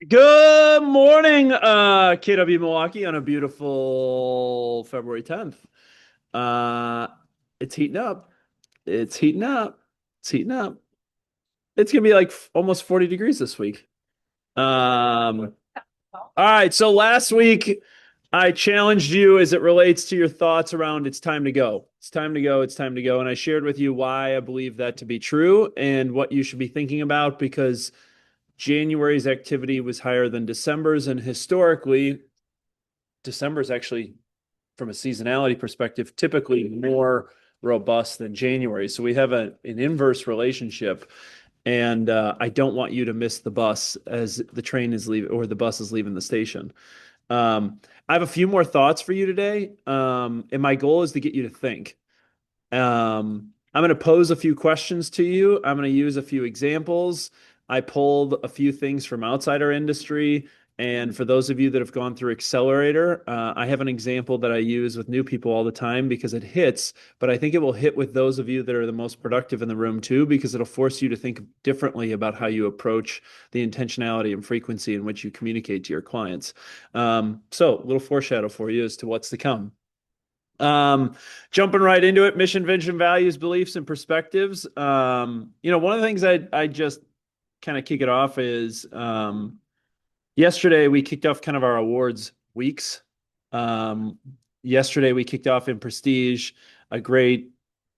Good morning, KW Milwaukee on a beautiful February 10th. Uh, it's heating up. It's heating up. It's heating up. It's gonna be like almost 40 degrees this week. All right, so last week I challenged you as it relates to your thoughts around it's time to go. It's time to go. It's time to go. And I shared with you why I believe that to be true and what you should be thinking about because January's activity was higher than December's, and historically, December's actually, from a seasonality perspective, typically more robust than January. So we have an inverse relationship, and I don't want you to miss the bus as the train is leaving or the bus is leaving the station. I have a few more thoughts for you today, and my goal is to get you to think. I'm going to pose a few questions to you. I'm going to use a few examples. I pulled a few things from outside our industry. And for those of you that have gone through Accelerator, I have an example that I use with new people all the time because it hits, but I think it will hit with those of you that are the most productive in the room too, because it'll force you to think differently about how you approach the intentionality and frequency in which you communicate to your clients. So, a little foreshadow for you as to what's to come. Um, Jumping right into it, mission, vision, values, beliefs, and perspectives. One of the things I just kind of kick it off is yesterday we kicked off kind of our awards weeks. Um, Yesterday we kicked off in Prestige, a great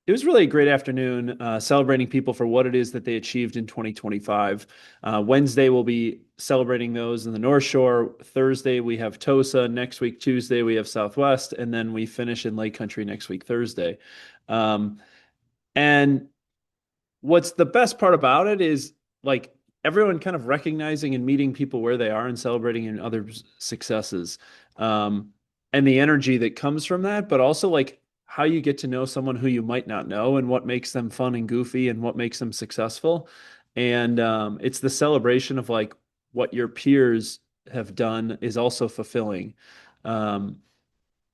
it was really a great afternoon celebrating people for what it is that they achieved in 2025. Wednesday, we'll be celebrating those in the North Shore. Thursday, we have TOSA. Next week, Tuesday, we have Southwest. And then we finish in Lake Country next week, Thursday. Um, and what's the best part about it is like everyone kind of recognizing and meeting people where they are and celebrating in others' successes. Um, and the energy that comes from that, but also like how you get to know someone who you might not know and what makes them fun and goofy and what makes them successful. And it's the celebration of like what your peers have done is also fulfilling. Um,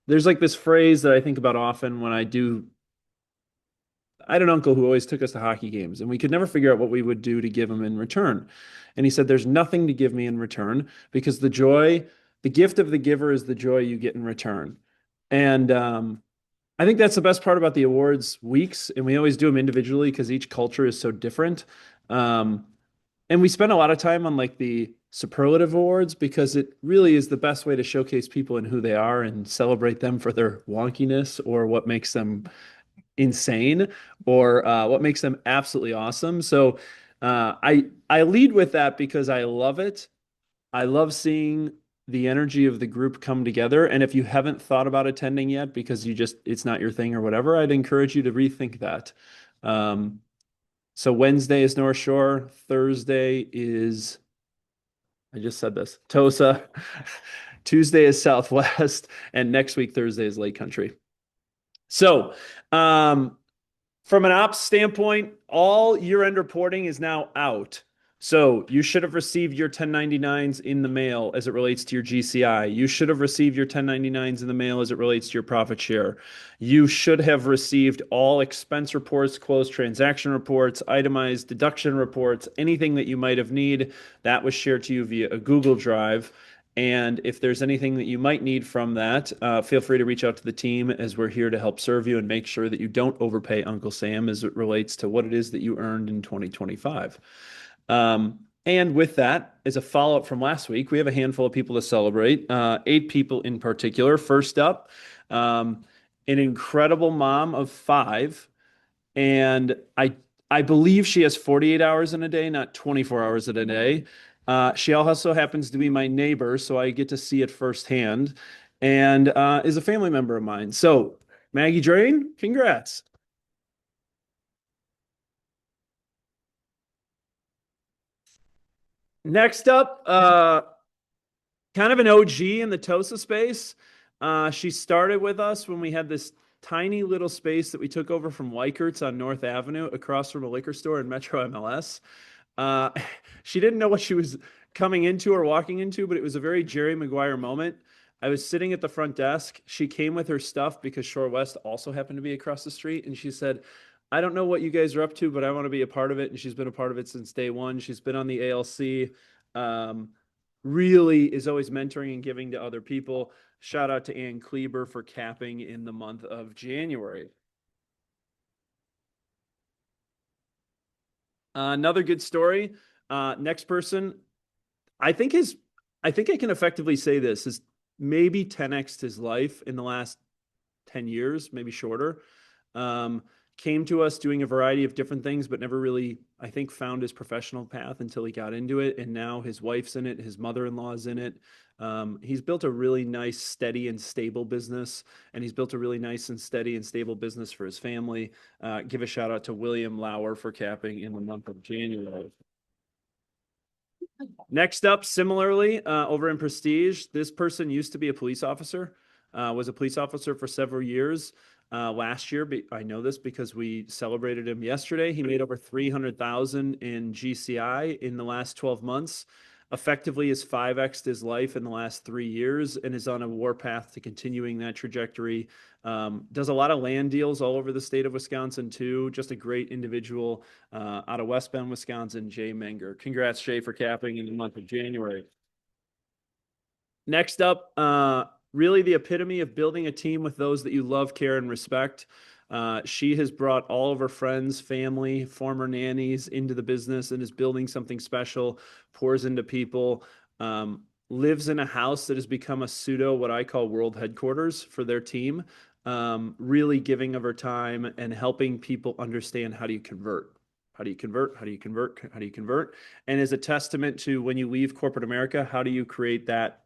there's like this phrase that I think about often when I had an uncle who always took us to hockey games, and we could never figure out what we would do to give him in return. And he said, there's nothing to give me in return because the gift of the giver is the joy you get in return. And I think that's the best part about the awards weeks. And we always do them individually because each culture is so different. Um, and we spend a lot of time on like the superlative awards because it really is the best way to showcase people and who they are and celebrate them for their wonkiness or what makes them insane or what makes them absolutely awesome. So I lead with that because I love it. I love seeing the energy of the group come together. And if you haven't thought about attending yet because it's not your thing or whatever, I'd encourage you to rethink that. Um, so Wednesday is North Shore. Thursday is, I just said this, TOSA. Tuesday is Southwest. And next week, Thursday is Lake Country. So, um, from an ops standpoint, all year-end reporting is now out. So you should have received your 1099s in the mail as it relates to your GCI. You should have received your 1099s in the mail as it relates to your profit share. You should have received all expense reports, closed transaction reports, itemized deduction reports, anything that you might have need. That was shared to you via a Google Drive. And if there's anything that you might need from that, feel free to reach out to the team as we're here to help serve you and make sure that you don't overpay Uncle Sam as it relates to what it is that you earned in 2025. And with that, as a follow-up from last week, we have a handful of people to celebrate, 8 people in particular. First up, an incredible mom of 5, and I believe she has 48 hours in a day, not 24 hours in a day. She also happens to be my neighbor, so I get to see it firsthand, and is a family member of mine. So, Maggie Drain, congrats. Next up, kind of an OG in the TOSA space. She started with us when we had this tiny little space that we took over from Weikert's on North Avenue across from a liquor store in Metro MLS. Uh, she didn't know what she was coming into or walking into, but it was a very Jerry Maguire moment. I was sitting at the front desk. She came with her stuff because Shore West also happened to be across the street. And she said, I don't know what you guys are up to, but I want to be a part of it. And she's been a part of it since day one. She's been on the ALC. Um, really is always mentoring and giving to other people. Shout out to Ann Kleber for capping in the month of January. Another good story. Next person, I think his, I think I can effectively say this is maybe 10x his life in the last 10 years, maybe shorter. Um, Came to us doing a variety of different things, but never really, I think, found his professional path until he got into it. And now his wife's in it, his mother-in-law's in it. He's built a really nice, steady, and stable business, and he's built a really nice and steady and stable business for his family. Give a shout out to William Lauer for capping in the month of January. Next up, similarly, over in Prestige, this person used to be a police officer, was a police officer for several years. Last year, I know this because we celebrated him yesterday. He made over 300,000 in GCI in the last 12 months. Effectively, has 5x'd his life in the last 3 years and is on a warpath to continuing that trajectory. Does a lot of land deals all over the state of Wisconsin too. Just a great individual out of West Bend, Wisconsin, Jay Menger. Congrats, Jay, for capping in the month of January. Next up, really the epitome of building a team with those that you love, care, and respect. She has brought all of her friends, family, former nannies into the business and is building something special, pours into people, lives in a house that has become a pseudo, what I call world headquarters for their team, really giving of her time and helping people understand how do you convert. How do you convert? How do you convert? How do you convert? And as a testament to when you leave corporate America, how do you create that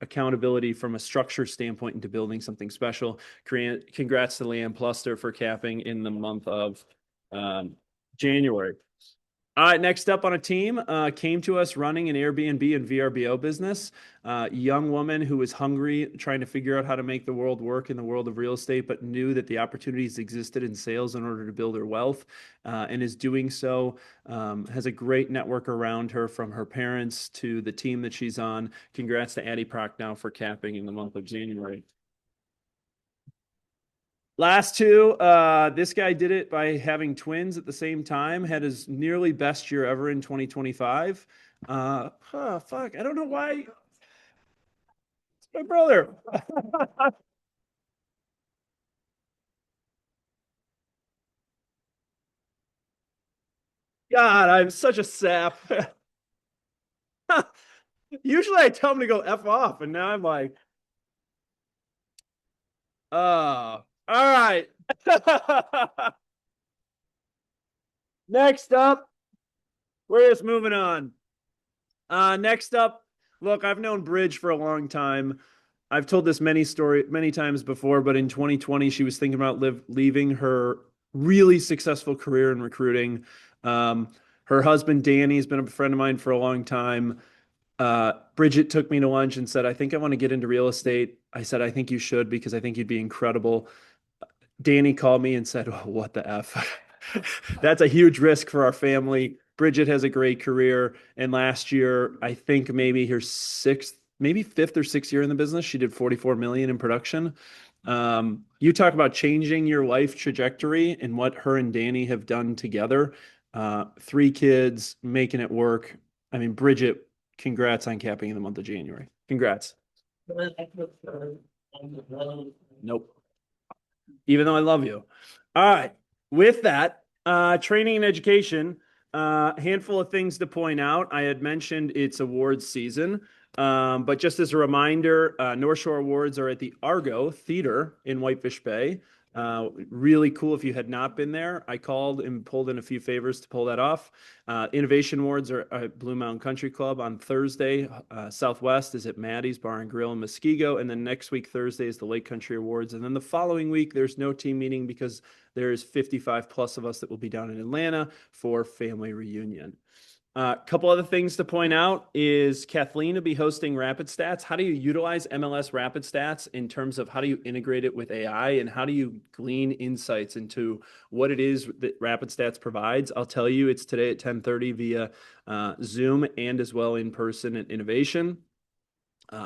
accountability from a structure standpoint into building something special? Congrats to Leanne Pluster for capping in the month of January. All right, next up on a team came to us running an Airbnb and VRBO business. Young woman who was hungry, trying to figure out how to make the world work in the world of real estate, but knew that the opportunities existed in sales in order to build her wealth, and is doing so. Has a great network around her from her parents to the team that she's on. Congrats to Addie Prochnow for capping in the month of January. Last two, this guy did it by having twins at the same time, had his nearly best year ever in 2025. Fuck, I don't know why. It's my brother. God, I'm such a sap. Usually I tell him to go F off, and now I'm like, all right. Next up, we're just moving on. Next up, look, I've known Bridge for a long time. I've told this many times before, but in 2020, she was thinking about leaving her really successful career in recruiting. Her husband Danny has been a friend of mine for a long time. Bridget took me to lunch and said, "I think I want to get into real estate." I said, "I think you should because I think you'd be incredible." Danny called me and said, "Oh, what the F?" That's a huge risk for our family. Bridget has a great career. And last year, I think maybe her sixth, maybe fifth or sixth year in the business, she did 44 million in production. You talk about changing your life trajectory and what her and Danny have done together. 3 kids, making it work. I mean, Bridget, congrats on capping in the month of January. Congrats. Nope. Even though I love you. All right. With that, training and education, handful of things to point out. I had mentioned it's awards season, but just as a reminder, North Shore Awards are at the Argo Theater in Whitefish Bay. Really cool if you had not been there. I called and pulled in a few favors to pull that off. Innovation Awards are at Blue Mountain Country Club on Thursday. Southwest is at Maddie's Bar and Grill in Muskego. And then next week, Thursday, is the Lake Country Awards. And then the following week, there's no team meeting because there's 55 plus of us that will be down in Atlanta for family reunion. A couple other things to point out is Kathleen will be hosting Rapid Stats. How do you utilize MLS Rapid Stats in terms of how do you integrate it with AI and how do you glean insights into what it is that Rapid Stats provides? I'll tell you, it's today at 10:30 via Zoom and as well in person at Innovation.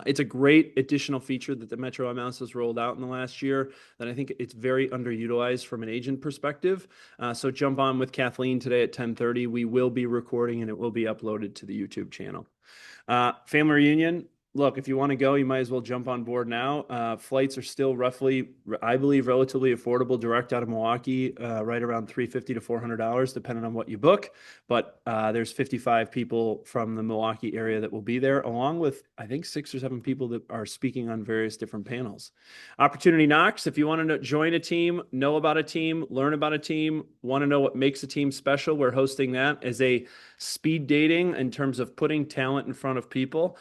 It's a great additional feature that the Metro MLS has rolled out in the last year that I think it's very underutilized from an agent perspective. So jump on with Kathleen today at 10:30. We will be recording and it will be uploaded to the YouTube channel. Family reunion. Look, if you want to go, you might as well jump on board now. Flights are still roughly, I believe, relatively affordable direct out of Milwaukee, right around $350 to $400, depending on what you book. But there's 55 people from the Milwaukee area that will be there, along with, I think, 6 or 7 people that are speaking on various different panels. Opportunity knocks. If you want to join a team, know about a team, learn about a team, want to know what makes a team special, we're hosting that as a speed dating in terms of putting talent in front of people.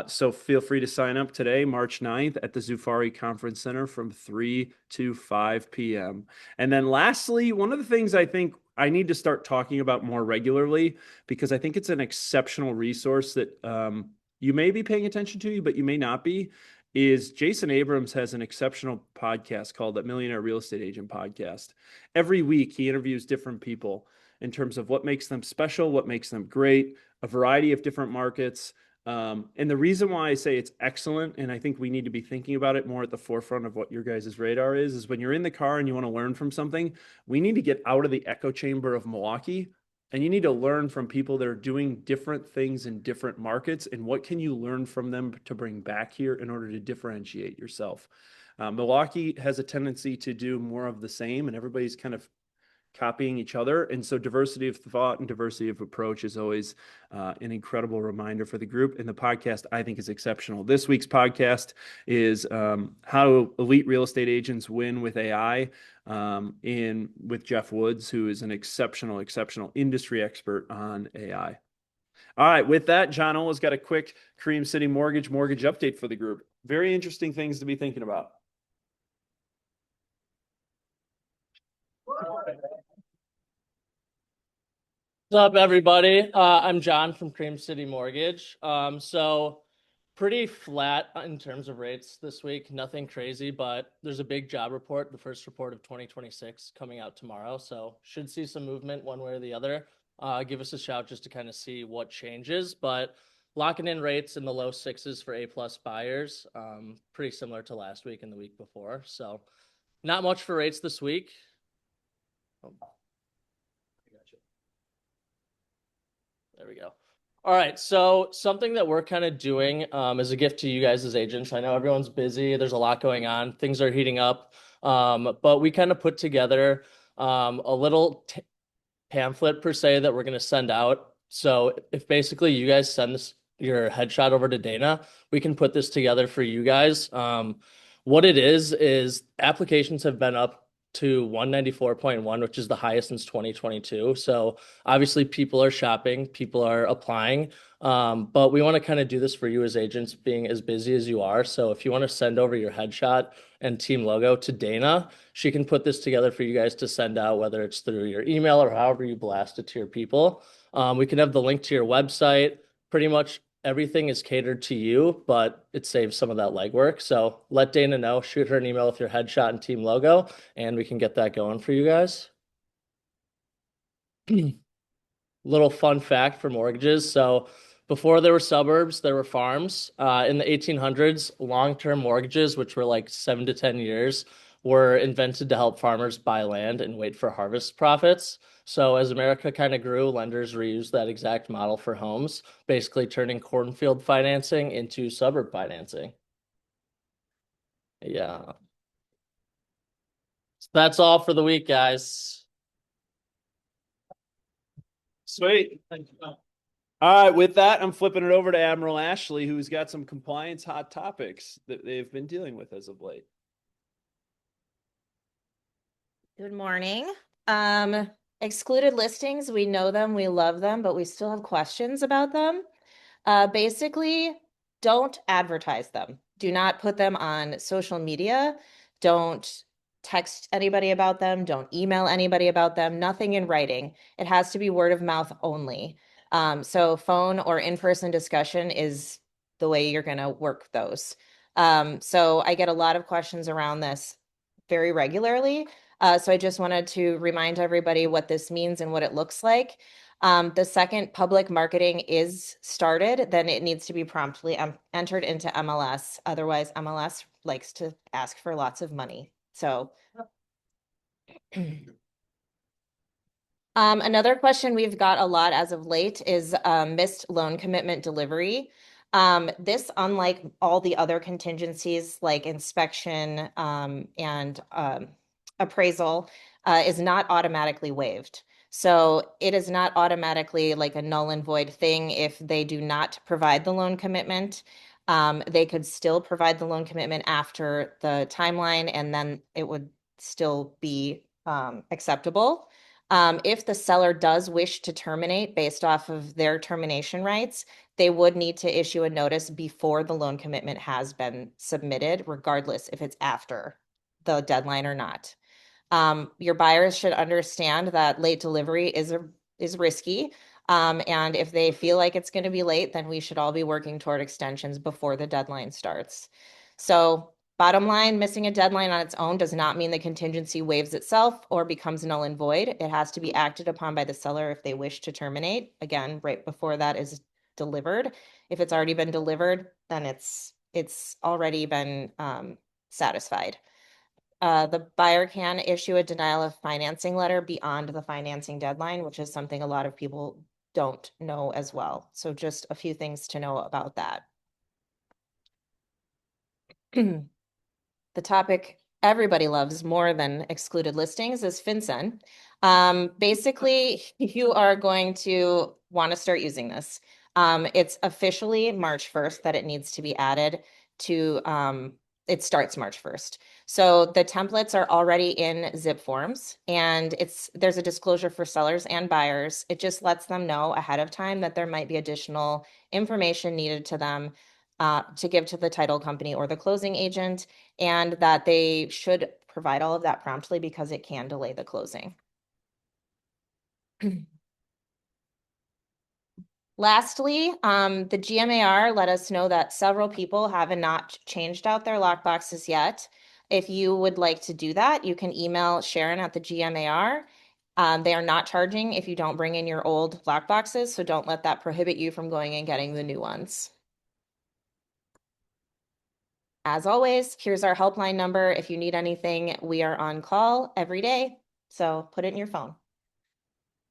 So feel free to sign up today, March 9th at the Zufari Conference Center from 3 to 5 p.m. And then lastly, one of the things I think I need to start talking about more regularly, because I think it's an exceptional resource that you may be paying attention to, but you may not be, is Jason Abrams has an exceptional podcast called the Millionaire Real Estate Agent Podcast. Every week, he interviews different people in terms of what makes them special, what makes them great, a variety of different markets. And the reason why I say it's excellent, and I think we need to be thinking about it more at the forefront of what your guys' radar is when you're in the car and you want to learn from something, we need to get out of the echo chamber of Milwaukee, and you need to learn from people that are doing different things in different markets, and what can you learn from them to bring back here in order to differentiate yourself. Milwaukee has a tendency to do more of the same, and everybody's kind of copying each other. And so diversity of thought and diversity of approach is always an incredible reminder for the group. And the podcast, I think, is exceptional. This week's podcast is how elite real estate agents win with AI with Jeff Woods, who is an exceptional industry expert on AI. All right. With that, John Olla's got a quick Cream City mortgage update for the group. Very interesting things to be thinking about. What's up, everybody? I'm John from Cream City Mortgage. So pretty flat in terms of rates this week. Nothing crazy, but there's a big job report, the first report of 2026, coming out tomorrow. So should see some movement one way or the other. Give us a shout just to kind of see what changes. But locking in rates in the low sixes for A-plus buyers, pretty similar to last week and the week before. So not much for rates this week. There we go. All right. So something that we're kind of doing as a gift to you guys as agents. I know everyone's busy. There's a lot going on. Things are heating up. But we kind of put together a little pamphlet per se that we're going to send out. So if basically you guys send your headshot over to Dana, we can put this together for you guys. What it is applications have been up to 194.1, which is the highest since 2022. So obviously people are shopping, people are applying, but we want to kind of do this for you as agents being as busy as you are. So if you want to send over your headshot and team logo to Dana, she can put this together for you guys to send out, whether it's through your email or however you blast it to your people. We can have the link to your website. Pretty much everything is catered to you, but it saves some of that legwork. So let Dana know, shoot her an email with your headshot and team logo, and we can get that going for you guys. Little fun fact for mortgages. So before there were suburbs, there were farms. In the 1800s, long-term mortgages, which were like 7 to 10 years, were invented to help farmers buy land and wait for harvest profits. So as America kind of grew, lenders reused that exact model for homes, basically turning cornfield financing into suburb financing. Yeah. So that's all for the week, guys. Sweet. Thank you. All right. With that, I'm flipping it over to Admiral Ashley, who's got some compliance hot topics that they've been dealing with as of late. Good morning. Excluded listings, we know them, we love them, but we still have questions about them. Basically, don't advertise them. Do not put them on social media. Don't text anybody about them. Don't email anybody about them. Nothing in writing. It has to be word of mouth only. So phone or in-person discussion is the way you're going to work those. So I get a lot of questions around this very regularly. So I just wanted to remind everybody what this means and what it looks like. The second public marketing is started, then it needs to be promptly entered into MLS. Otherwise, MLS likes to ask for lots of money. So Another question we've got a lot as of late is missed loan commitment delivery. This, unlike all the other contingencies like inspection and appraisal, is not automatically waived. So it is not automatically like a null and void thing if they do not provide the loan commitment. They could still provide the loan commitment after the timeline, and then it would still be acceptable. If the seller does wish to terminate based off of their termination rights, they would need to issue a notice before the loan commitment has been submitted, regardless if it's after the deadline or not. Your buyers should understand that late delivery is risky. And if they feel like it's going to be late, then we should all be working toward extensions before the deadline starts. So bottom line, missing a deadline on its own does not mean the contingency waives itself or becomes null and void. It has to be acted upon by the seller if they wish to terminate. Again, right before that is delivered. If it's already been delivered, then it's already been satisfied. The buyer can issue a denial of financing letter beyond the financing deadline, which is something a lot of people don't know as well. So just a few things to know about that. The topic everybody loves more than excluded listings is FinCEN. Basically, you are going to want to start using this. It's officially March 1st that it needs to be added to, it starts March 1st. So the templates are already in zip forms, and there's a disclosure for sellers and buyers. It just lets them know ahead of time that there might be additional information needed to them to give to the title company or the closing agent, and that they should provide all of that promptly because it can delay the closing. Lastly, the GMAR let us know that several people have not changed out their lockboxes yet. If you would like to do that, you can email Sharon at the GMAR. They are not charging if you don't bring in your old lockboxes, so don't let that prohibit you from going and getting the new ones. As always, here's our helpline number. If you need anything, we are on call every day, so put it in your phone.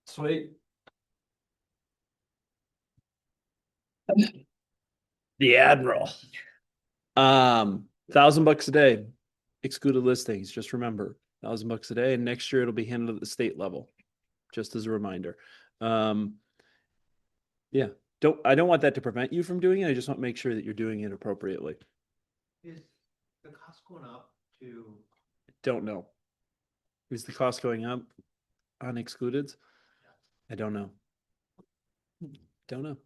Sweet. The Admiral. $1,000 a day, excluded listings. Just remember, $1,000 a day, and next year it'll be handled at the state level. Just as a reminder. Yeah, I don't want that to prevent you from doing it. I just want to make sure that you're doing it appropriately. Is the cost going up to? Don't know. Is the cost going up on excludeds? I don't know. Don't know.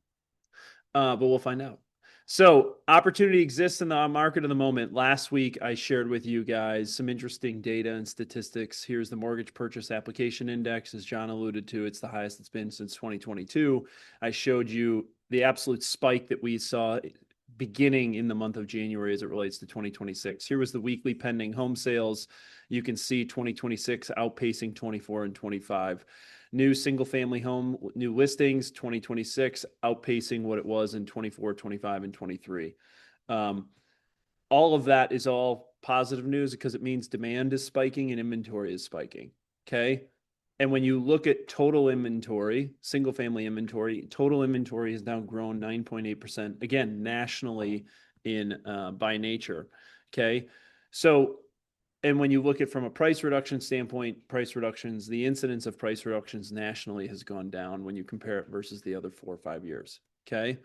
But we'll find out. So opportunity exists in the market at the moment. Last week, I shared with you guys some interesting data and statistics. Here's the mortgage purchase application index. As John alluded to, it's the highest it's been since 2022. I showed you the absolute spike that we saw beginning in the month of January as it relates to 2026. Here was the weekly pending home sales. You can see 2026 outpacing 24 and 25. New single family home, new listings, 2026, outpacing what it was in 24, 25, and 23. All of that is all positive news because it means demand is spiking and inventory is spiking. Okay. And when you look at total inventory, single family inventory, total inventory has now grown 9.8%, again, nationally in by nature. Okay. So, and when you look at from a price reduction standpoint, price reductions, the incidence of price reductions nationally has gone down when you compare it versus the other 4 or 5 years. Okay.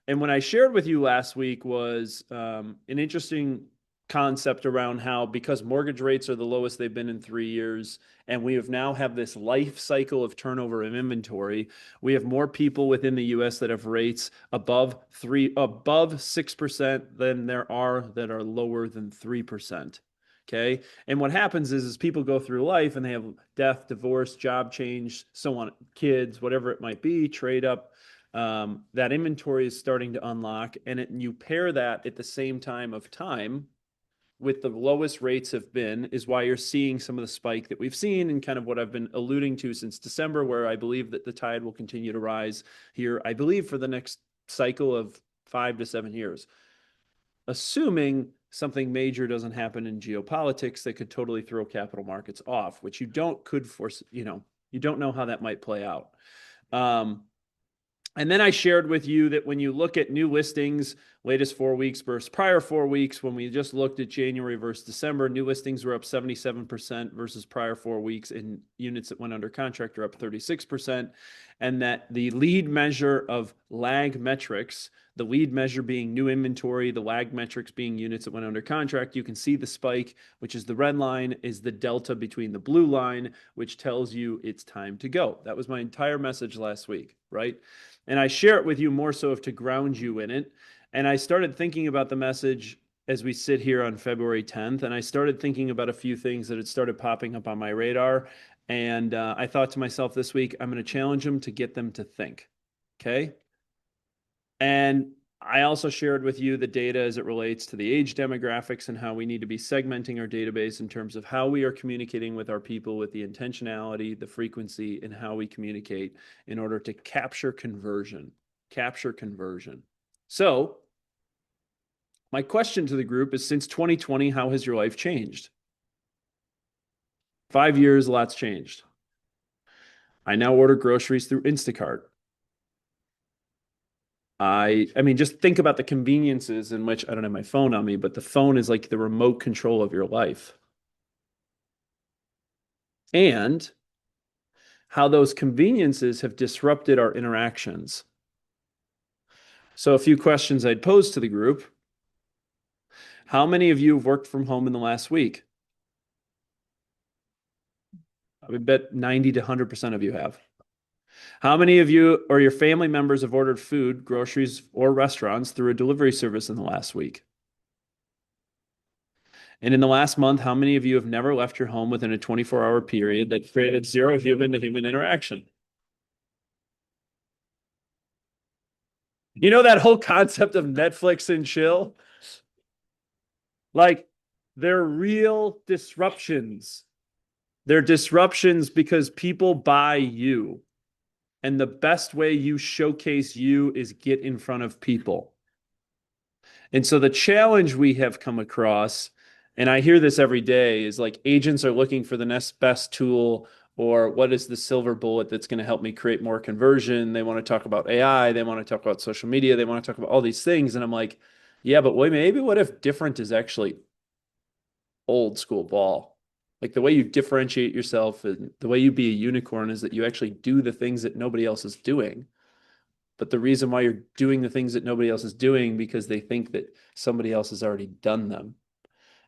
And when I shared with you last week was an interesting concept around how, because mortgage rates are the lowest they've been in 3 years, and we have this life cycle of turnover of inventory, we have more people within the US that have rates above 6% than there are that are lower than 3%. Okay. And what happens is people go through life and they have death, divorce, job change, so on, kids, whatever it might be, trade up. That inventory is starting to unlock, and you pair that at the same time with the lowest rates have been, is why you're seeing some of the spike that we've seen and kind of what I've been alluding to since December, where I believe that the tide will continue to rise here, I believe, for the next cycle of 5 to 7 years. Assuming something major doesn't happen in geopolitics that could totally throw capital markets off, which you could force, you You don't know how that might play out. And then I shared with you that when you look at new listings, latest 4 weeks versus prior 4 weeks, when we just looked at January versus December, new listings were up 77% versus prior 4 weeks, and units that went under contract are up 36%. And that the lead measure of lag metrics, the lead measure being new inventory, the lag metrics being units that went under contract, you can see the spike, which is the red line, is the delta between the blue line, which tells you it's time to go. That was my entire message last week, right? And I share it with you more so to ground you in it. And I started thinking about the message as we sit here on February 10th. And I started thinking about a few things that had started popping up on my radar. And I thought to myself this week, I'm going to challenge them to get them to think. Okay. And I also shared with you the data as it relates to the age demographics and how we need to be segmenting our database in terms of how we are communicating with our people, with the intentionality, the frequency, and how we communicate in order to capture conversion. So my question to the group is, since 2020, how has your life changed? 5 years, a lot's changed. I now order groceries through Instacart. I mean, just think about the conveniences in which I don't have my phone on me, but the phone is like the remote control of your life. And how those conveniences have disrupted our interactions. So a few questions I'd pose to the group. How many of you have worked from home in the last week? I would bet 90 to 100% of you have. How many of you or your family members have ordered food, groceries, or restaurants through a delivery service in the last week? And in the last month, how many of you have never left your home within a 24-hour period that created zero human-to-human interaction? You know that whole concept of Netflix and chill? Like, they're real disruptions. They're disruptions because people buy you. And the best way you showcase you is get in front of people. And so the challenge we have come across, and I hear this every day, is like agents are looking for the next best tool, or what is the silver bullet that's going to help me create more conversion. They want to talk about AI. They want to talk about social media. They want to talk about all these things. And I'm like, yeah, but wait, maybe what if different is actually old school ball? Like the way you differentiate yourself and the way you be a unicorn is that you actually do the things that nobody else is doing. But the reason why you're doing the things that nobody else is doing because they think that somebody else has already done them.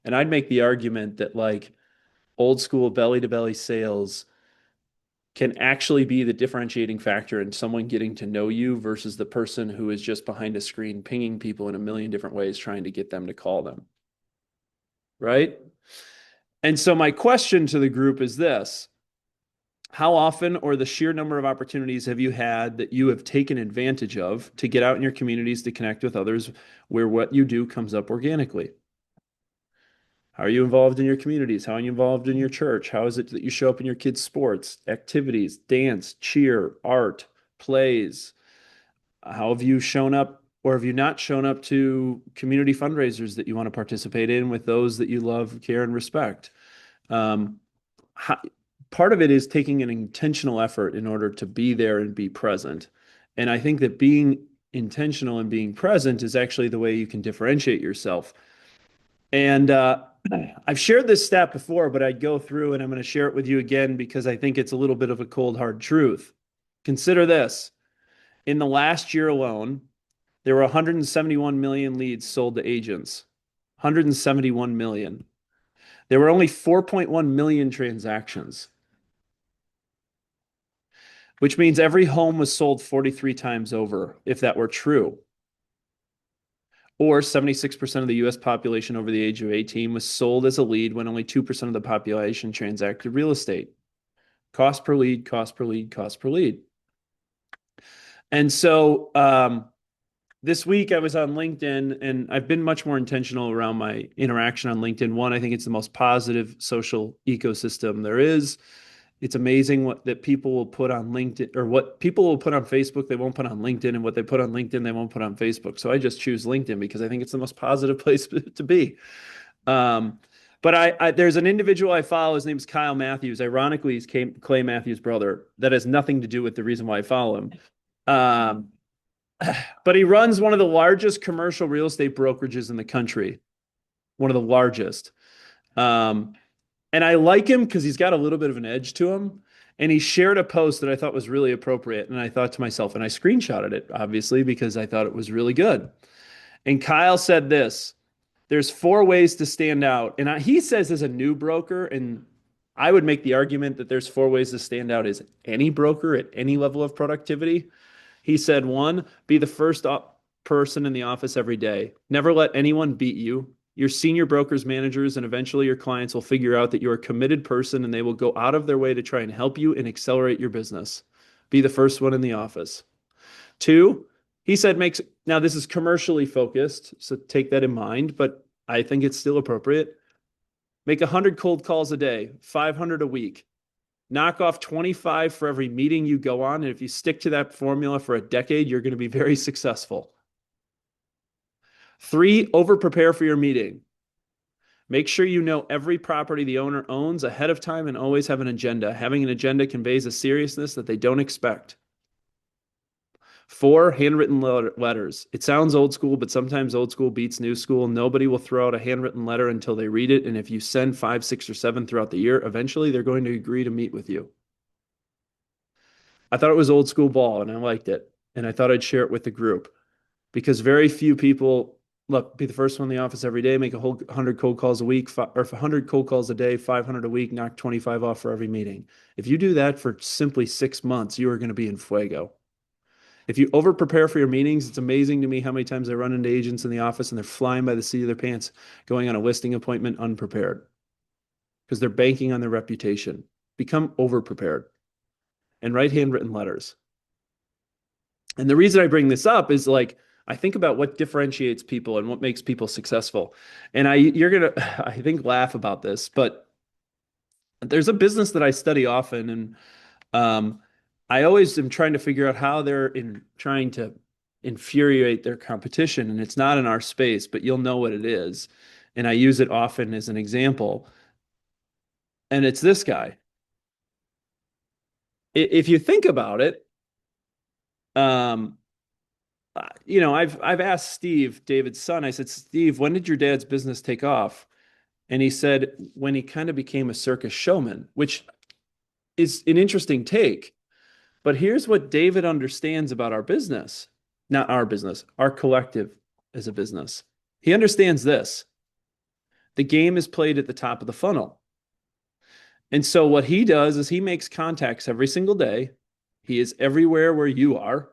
And I'd make the argument that like old school belly to belly sales can actually be the differentiating factor in someone getting to know you versus the person who is just behind a screen pinging people in a million different ways trying to get them to call them. Right? And so my question to the group is this: how often or the sheer number of opportunities have you had that you have taken advantage of to get out in your communities to connect with others where what you do comes up organically? How are you involved in your communities? How are you involved in your church? How is it that you show up in your kids' sports, activities, dance, cheer, art, plays? How have you shown up or have you not shown up to community fundraisers that you want to participate in with those that you love, care, and respect? Part of it is taking an intentional effort in order to be there and be present. And I think that being intentional and being present is actually the way you can differentiate yourself. And I've shared this stat before, but I'd go through and I'm going to share it with you again because I think it's a little bit of a cold, hard truth. Consider this. In the last year alone, there were 171 million leads sold to agents. 171 million. There were only 4.1 million transactions, which means every home was sold 43 times over, if that were true. Or 76% of the US population over the age of 18 was sold as a lead when only 2% of the population transacted real estate. Cost per lead, cost per lead, cost per lead. And so this week I was on LinkedIn, and I've been much more intentional around my interaction on LinkedIn. One, I think it's the most positive social ecosystem there is. It's amazing what that people will put on LinkedIn, or what people will put on Facebook, they won't put on LinkedIn, and what they put on LinkedIn, they won't put on Facebook. So I just choose LinkedIn because I think it's the most positive place to be. But there's an individual I follow. His name's Kyle Matthews. Ironically, he's Clay Matthews' brother. That has nothing to do with the reason why I follow him. But he runs one of the largest commercial real estate brokerages in the country. One of the largest. And I like him because he's got a little bit of an edge to him. And he shared a post that I thought was really appropriate. And I thought to myself, and I screenshotted it, obviously, because I thought it was really good. And Kyle said this: there's 4 ways to stand out. And he says as a new broker, and I would make the argument that there's 4 ways to stand out as any broker at any level of productivity. He said, 1, be the first person in the office every day. Never let anyone beat you. Your senior brokers, managers, and eventually your clients will figure out that you're a committed person and they will go out of their way to try and help you and accelerate your business. Be the first one in the office. 2, he said, now this is commercially focused, so take that in mind, but I think it's still appropriate. Make 100 cold calls a day, 500 a week. Knock off 25 for every meeting you go on. And if you stick to that formula for a decade, you're going to be very successful. 3, over-prepare for your meeting. Make sure you know every property the owner owns ahead of time and always have an agenda. Having an agenda conveys a seriousness that they don't expect. 4, handwritten letters. It sounds old school, but sometimes old school beats new school. Nobody will throw out a handwritten letter until they read it. And if you send 5, 6, or 7 throughout the year, eventually they're going to agree to meet with you. I thought it was old school ball and I liked it. And I thought I'd share it with the group because very few people, look, be the first one in the office every day, make a whole 100 cold calls a week, or 100 cold calls a day, 500 a week, knock 25 off for every meeting. If you do that for simply 6 months, you are going to be in fuego. If you over prepare for your meetings, it's amazing to me how many times I run into agents in the office and they're flying by the seat of their pants going on a listing appointment unprepared because they're banking on their reputation. Become over prepared and write handwritten letters. And the reason I bring this up is like, I think about what differentiates people and what makes people successful. And you're going to, I think, laugh about this, but there's a business that I study often. And I always am trying to figure out how they're trying to infuriate their competition. And it's not in our space, but you'll know what it is. And I use it often as an example. And it's this guy. If you think about it, you know, I've asked Steve, David's son, I said, Steve, when did your dad's business take off? And he said, when he kind of became a circus showman, which is an interesting take. But here's what David understands about our business, not our business, our collective as a business. He understands this. The game is played at the top of the funnel. And so what he does is he makes contacts every single day. He is everywhere where you are.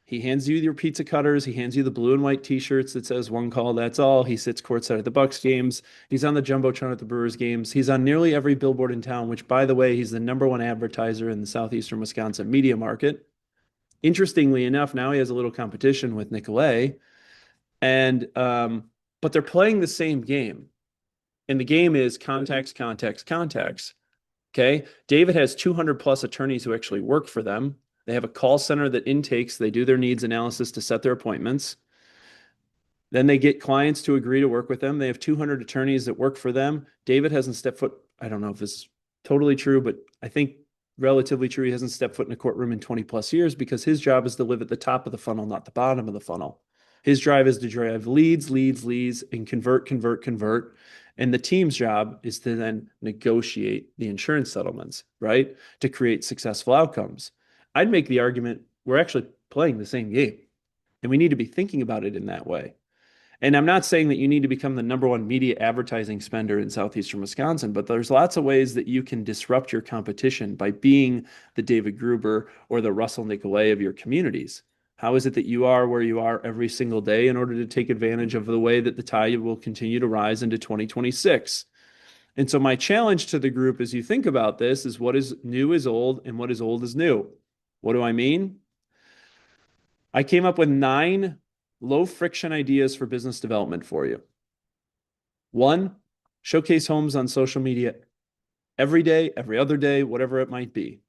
He hands you your pizza cutters. He hands you the blue and white t-shirts that says one call, that's all. He sits courtside at the Bucks games. He's on the Jumbotron at the Brewers games. He's on nearly every billboard in town, which, by the way, he's the #1 advertiser in the southeastern Wisconsin media market. Interestingly enough, now he has a little competition with Nicolay. And, but they're playing the same game. And the game is contacts, contacts, contacts. Okay. David has 200 plus attorneys who actually work for them. They have a call center that intakes. They do their needs analysis to set their appointments. Then they get clients to agree to work with them. They have 200 attorneys that work for them. David hasn't stepped foot. I don't know if this is totally true, but I think relatively true. He hasn't stepped foot in a courtroom in 20 plus years because his job is to live at the top of the funnel, not the bottom of the funnel. His drive is to drive leads, and convert. And the team's job is to then negotiate the insurance settlements, right? To create successful outcomes. I'd make the argument we're actually playing the same game and we need to be thinking about it in that way. And I'm not saying that you need to become the #1 media advertising spender in southeastern Wisconsin, but there's lots of ways that you can disrupt your competition by being the David Gruber or the Russell Nicolay of your communities. How is it that you are where you are every single day in order to take advantage of the way that the tide will continue to rise into 2026? And so my challenge to the group as you think about this is what is new is old and what is old is new. What do I mean? I came up with 9 low friction ideas for business development for you. 1, showcase homes on social media every day, every other day, whatever it might be.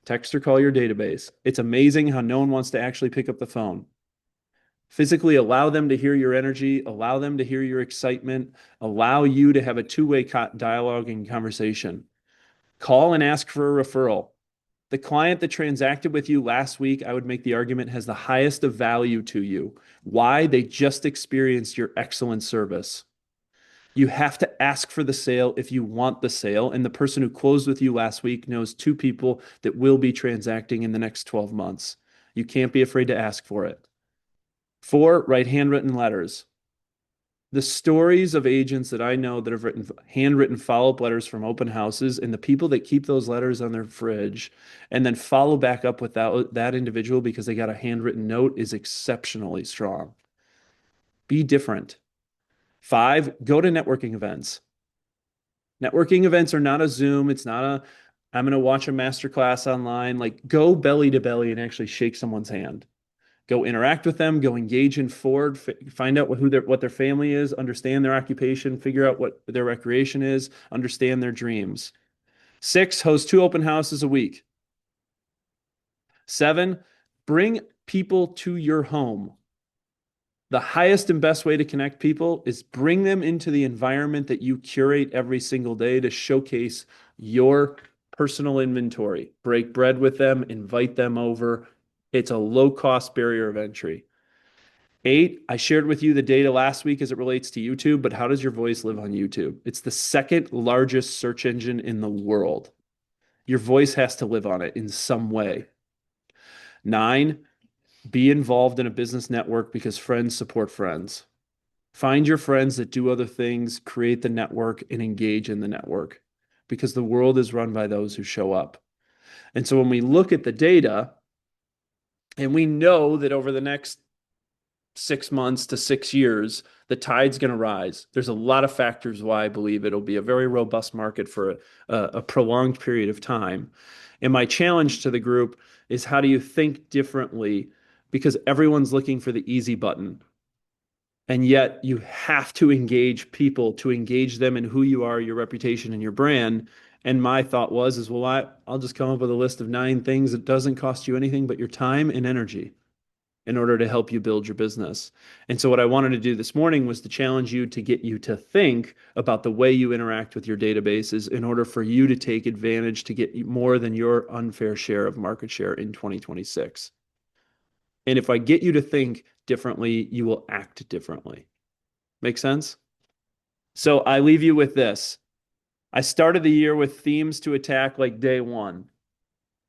Text or call your database. It's amazing how no one wants to actually pick up the phone. Physically allow them to hear your energy, allow them to hear your excitement, allow you to have a two-way dialogue and conversation. Call and ask for a referral. The client that transacted with you last week, I would make the argument, has the highest of value to you. Why? They just experienced your excellent service. You have to ask for the sale if you want the sale. And the person who closed with you last week knows 2 people that will be transacting in the next 12 months. You can't be afraid to ask for it. 4, write handwritten letters. The stories of agents that I know that have written handwritten follow-up letters from open houses, and the people that keep those letters on their fridge and then follow back up with that individual because they got a handwritten note is exceptionally strong. Be different. 5, go to networking events. Networking events are not a Zoom. It's not a, I'm going to watch a masterclass online. Like, go belly to belly and actually shake someone's hand. Go interact with them, go engage in Ford, find out what their family is, understand their occupation, figure out what their recreation is, understand their dreams. 6, host 2 open houses a week. 7, bring people to your home. The highest and best way to connect people is bring them into the environment that you curate every single day to showcase your personal inventory. Break bread with them, invite them over. It's a low-cost barrier of entry. 8, I shared with you the data last week as it relates to YouTube, but how does your voice live on YouTube? It's the second largest search engine in the world. Your voice has to live on it in some way. 9, be involved in a business network because friends support friends. Find your friends that do other things, create the network, and engage in the network because the world is run by those who show up. And so when we look at the data, and we know that over the next 6 months to 6 years, the tide's going to rise. There's a lot of factors why I believe it'll be a very robust market for a prolonged period of time. And my challenge to the group is, how do you think differently? Because everyone's looking for the easy button. And yet you have to engage people, to engage them in who you are, your reputation, and your brand. And my thought was, well, I'll just come up with a list of 9 things that doesn't cost you anything but your time and energy in order to help you build your business. And so what I wanted to do this morning was to challenge you, to get you to think about the way you interact with your databases in order for you to take advantage to get more than your unfair share of market share in 2026. And if I get you to think differently, you will act differently. Make sense? So I leave you with this. I started the year with themes to attack like day 1.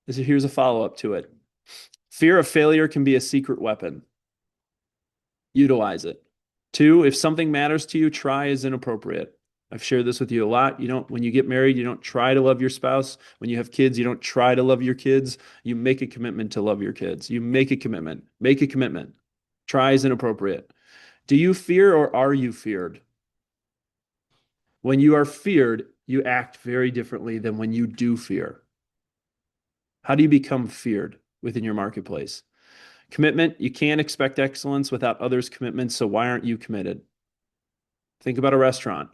Here's a follow-up to it. Fear of failure can be a secret weapon. Utilize it. 2, if something matters to you, try is inappropriate. I've shared this with you a lot. When you get married, you don't try to love your spouse. When you have kids, you don't try to love your kids. You make a commitment to love your kids. You make a commitment. Make a commitment. Try is inappropriate. Do you fear or are you feared? When you are feared, you act very differently than when you do fear. How do you become feared within your marketplace? Commitment, you can't expect excellence without others' commitment, so why aren't you committed? Think about a restaurant.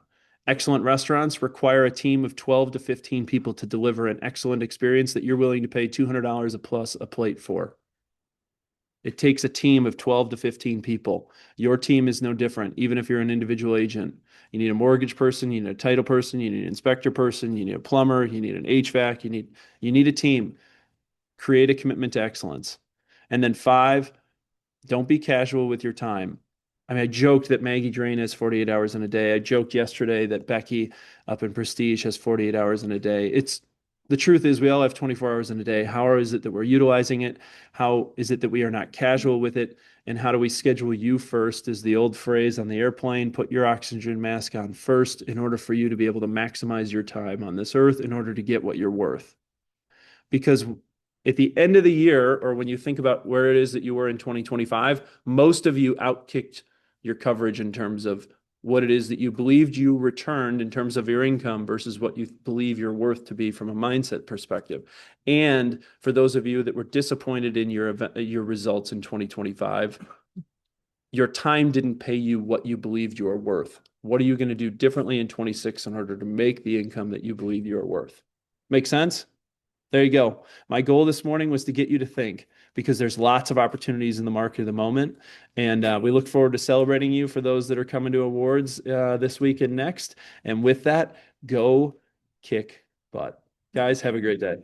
Excellent restaurants require a team of 12 to 15 people to deliver an excellent experience that you're willing to pay $200 a plus a plate for. It takes a team of 12 to 15 people. Your team is no different, even if you're an individual agent. You need a mortgage person, you need a title person, you need an inspector person, you need a plumber, you need an HVAC, you need a team. Create a commitment to excellence. And then 5, don't be casual with your time. I mean, I joked that Maggie Drain has 48 hours in a day. I joked yesterday that Becky up in Prestige has 48 hours in a day. The truth is we all have 24 hours in a day. How is it that we're utilizing it? How is it that we are not casual with it? And how do we schedule you first, is the old phrase on the airplane. Put your oxygen mask on first in order for you to be able to maximize your time on this earth in order to get what you're worth. Because at the end of the year, or when you think about where it is that you were in 2025, most of you outkicked your coverage in terms of what it is that you believed you returned in terms of your income versus what you believe you're worth to be from a mindset perspective. And for those of you that were disappointed in your results in 2025, your time didn't pay you what you believed you were worth. What are you going to do differently in 26 in order to make the income that you believe you are worth? Make sense? There you go. My goal this morning was to get you to think, because there's lots of opportunities in the market at the moment. And we look forward to celebrating you for those that are coming to awards this week and next. And with that, go kick butt. Guys, have a great day.